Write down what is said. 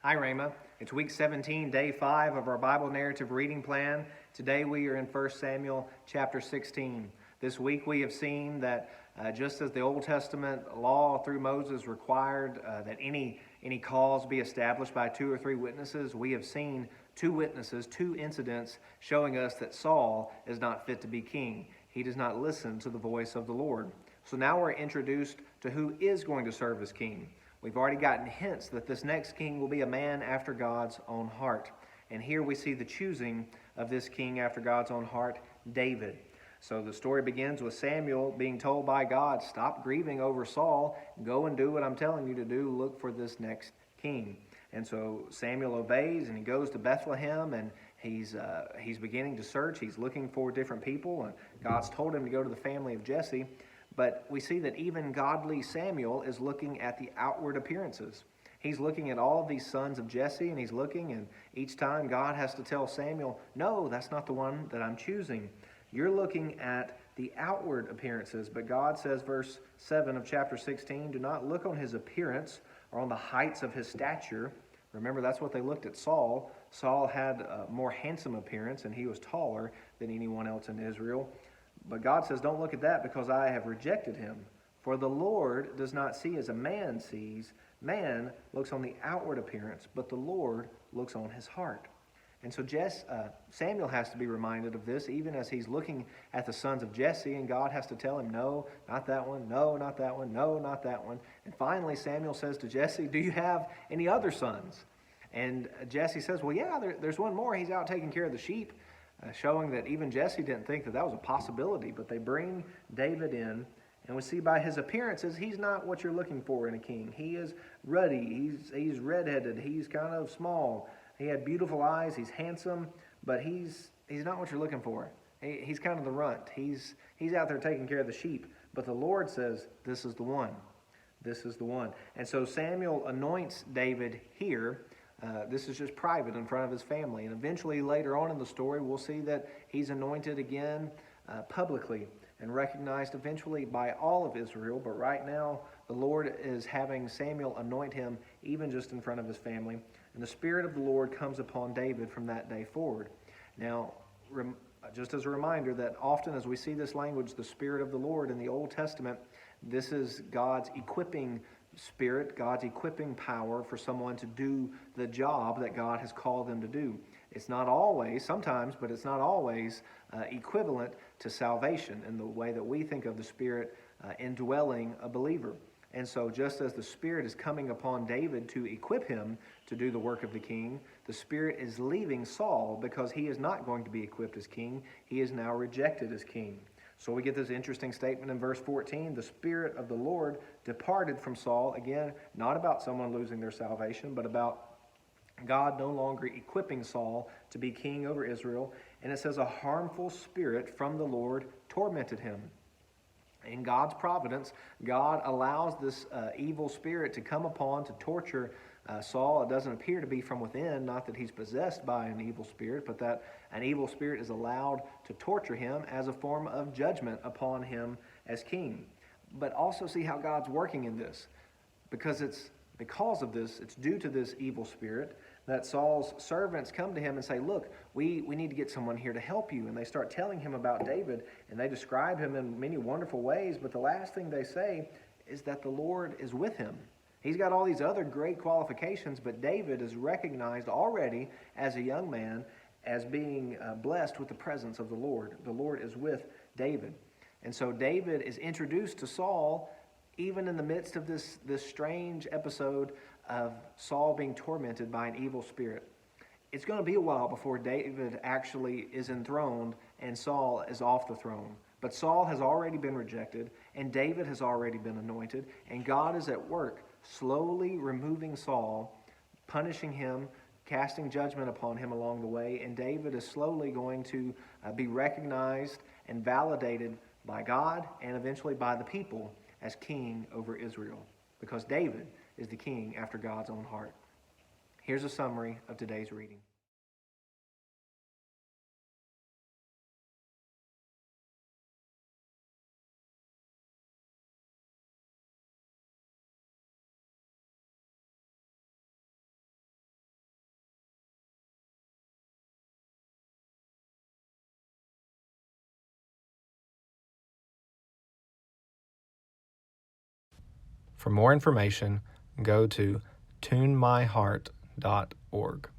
Hi, Rhema. It's week 17, day 5 of our Bible narrative reading plan. Today we are in 1 Samuel chapter 16. This week we have seen that just as the Old Testament law through Moses required that any cause be established by 2 or 3 witnesses, we have seen 2 witnesses, 2 incidents showing us that Saul is not fit to be king. He does not listen to the voice of the Lord. So now we're introduced to who is going to serve as king. We've already gotten hints that this next king will be a man after God's own heart. And here we see the choosing of this king after God's own heart, David. So the story begins with Samuel being told by God, stop grieving over Saul, go and do what I'm telling you to do, look for this next king. And so Samuel obeys and he goes to Bethlehem and he's beginning to search. He's looking for different people and God's told him to go to the family of Jesse. But we see that even godly Samuel is looking at the outward appearances. He's looking at all of these sons of Jesse, and he's looking, and each time God has to tell Samuel, no, that's not the one that I'm choosing. You're looking at the outward appearances, but God says, verse 7 of chapter 16, do not look on his appearance or on the heights of his stature. Remember, that's what they looked at Saul. Saul had a more handsome appearance, and he was taller than anyone else in Israel. But God says, don't look at that because I have rejected him. For the Lord does not see as a man sees. Man looks on the outward appearance, but the Lord looks on his heart. And so Samuel has to be reminded of this, even as he's looking at the sons of Jesse, and God has to tell him, no, not that one, no, not that one, no, not that one. And finally, Samuel says to Jesse, do you have any other sons? And Jesse says, well, yeah, there's one more. He's out taking care of the sheep. Showing that even Jesse didn't think that was a possibility, but they bring David in, and we see by his appearances, he's not what you're looking for in a king. He is ruddy, he's redheaded, he's kind of small, he had beautiful eyes, he's handsome, but he's not what you're looking for. He's kind of the runt. He's out there taking care of the sheep, but the Lord says, this is the one. This is the one. And so Samuel anoints David here. This is just private in front of his family. And eventually later on in the story, we'll see that he's anointed again publicly and recognized eventually by all of Israel. But right now, the Lord is having Samuel anoint him even just in front of his family. And the Spirit of the Lord comes upon David from that day forward. Now, just as a reminder that often as we see this language, the Spirit of the Lord in the Old Testament, this is God's equipping Spirit, God's equipping power for someone to do the job that God has called them to do. It's not always, sometimes, but it's not always equivalent to salvation in the way that we think of the Spirit indwelling a believer. And so just as the Spirit is coming upon David to equip him to do the work of the king, the Spirit is leaving Saul because he is not going to be equipped as king. He is now rejected as king. So we get this interesting statement in verse 14, the Spirit of the Lord departed from Saul. Again, not about someone losing their salvation, but about God no longer equipping Saul to be king over Israel. And it says a harmful spirit from the Lord tormented him. In God's providence, God allows this evil spirit to come upon to torture Saul. It doesn't appear to be from within, not that he's possessed by an evil spirit, but that an evil spirit is allowed to torture him as a form of judgment upon him as king. But also see how God's working in this. Because of this, it's due to this evil spirit that Saul's servants come to him and say, look, we need to get someone here to help you. And they start telling him about David, and they describe him in many wonderful ways, but the last thing they say is that the Lord is with him. He's got all these other great qualifications, but David is recognized already as a young man as being blessed with the presence of the Lord. The Lord is with David. And so David is introduced to Saul even in the midst of this strange episode of Saul being tormented by an evil spirit. It's going to be a while before David actually is enthroned and Saul is off the throne. But Saul has already been rejected, and David has already been anointed, and God is at work slowly removing Saul, punishing him, casting judgment upon him along the way, and David is slowly going to be recognized and validated by God and eventually by the people as king over Israel, because David is the king after God's own heart. Here's a summary of today's reading. For more information, go to tunemyheart.org.